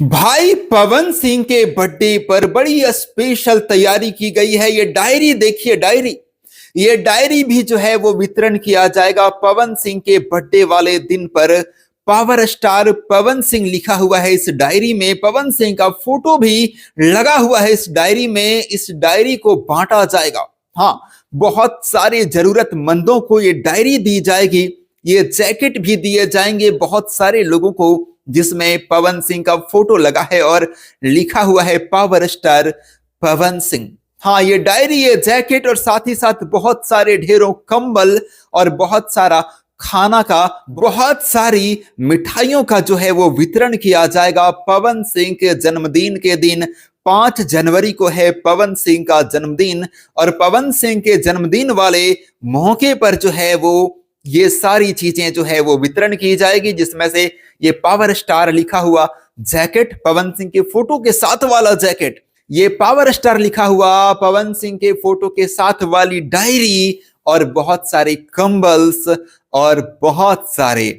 भाई पवन सिंह के बर्थडे पर बड़ी स्पेशल तैयारी की गई है। ये डायरी देखिए, डायरी, ये डायरी भी जो है वो वितरण किया जाएगा पवन सिंह के बर्थडे वाले दिन पर। पावर स्टार पवन सिंह लिखा हुआ है इस डायरी में, पवन सिंह का फोटो भी लगा हुआ है इस डायरी में। इस डायरी को बांटा जाएगा। हाँ, बहुत सारे जरूरतमंदों को ये डायरी दी जाएगी। ये जैकेट भी दिए जाएंगे बहुत सारे लोगों को जिसमें पवन सिंह का फोटो लगा है और लिखा हुआ है पावर स्टार पवन सिंह। हाँ, ये डायरी, ये जैकेट और साथ ही साथ बहुत सारे ढेरों कंबल और बहुत सारा खाना का, बहुत सारी मिठाइयों का जो है वो वितरण किया जाएगा पवन सिंह के जन्मदिन के दिन। 5 जनवरी को है पवन सिंह का जन्मदिन और पवन सिंह के जन्मदिन वाले मौके पर जो है वो ये सारी चीजें जो है वो वितरण की जाएगी, जिसमें से ये पावर स्टार लिखा हुआ जैकेट, पवन सिंह के फोटो के साथ वाला जैकेट, ये पावर स्टार लिखा हुआ पवन सिंह के फोटो के साथ वाली डायरी और बहुत सारे कंबल्स और बहुत सारे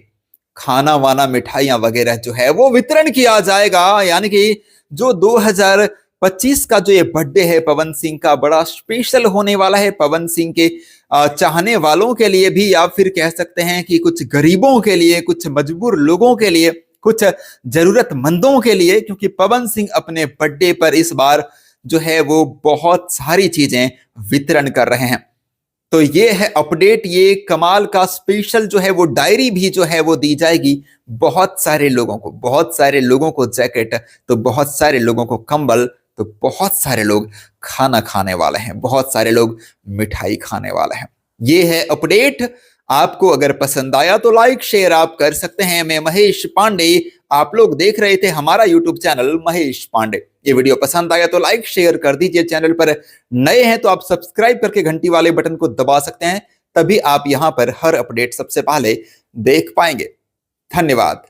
खाना वाना, मिठाइयां वगैरह जो है वो वितरण किया जाएगा। यानी कि जो 2025 का जो ये बर्थडे है पवन सिंह का, बड़ा स्पेशल होने वाला है पवन सिंह के चाहने वालों के लिए भी, या फिर कह सकते हैं कि कुछ गरीबों के लिए, कुछ मजबूर लोगों के लिए, कुछ जरूरतमंदों के लिए, क्योंकि पवन सिंह अपने बर्थडे पर इस बार जो है वो बहुत सारी चीजें वितरण कर रहे हैं। तो ये है अपडेट, ये कमाल का स्पेशल जो है वो डायरी भी जो है वो दी जाएगी बहुत सारे लोगों को। बहुत सारे लोगों को जैकेट, तो बहुत सारे लोगों को कंबल, तो बहुत सारे लोग खाना खाने वाले हैं, बहुत सारे लोग मिठाई खाने वाले हैं। ये है अपडेट। आपको अगर पसंद आया तो लाइक शेयर आप कर सकते हैं। मैं महेश पांडे, आप लोग देख रहे थे हमारा यूट्यूब चैनल महेश पांडे। ये वीडियो पसंद आया तो लाइक शेयर कर दीजिए। चैनल पर नए हैं तो आप सब्सक्राइब करके घंटी वाले बटन को दबा सकते हैं, तभी आप यहां पर हर अपडेट सबसे पहले देख पाएंगे। धन्यवाद।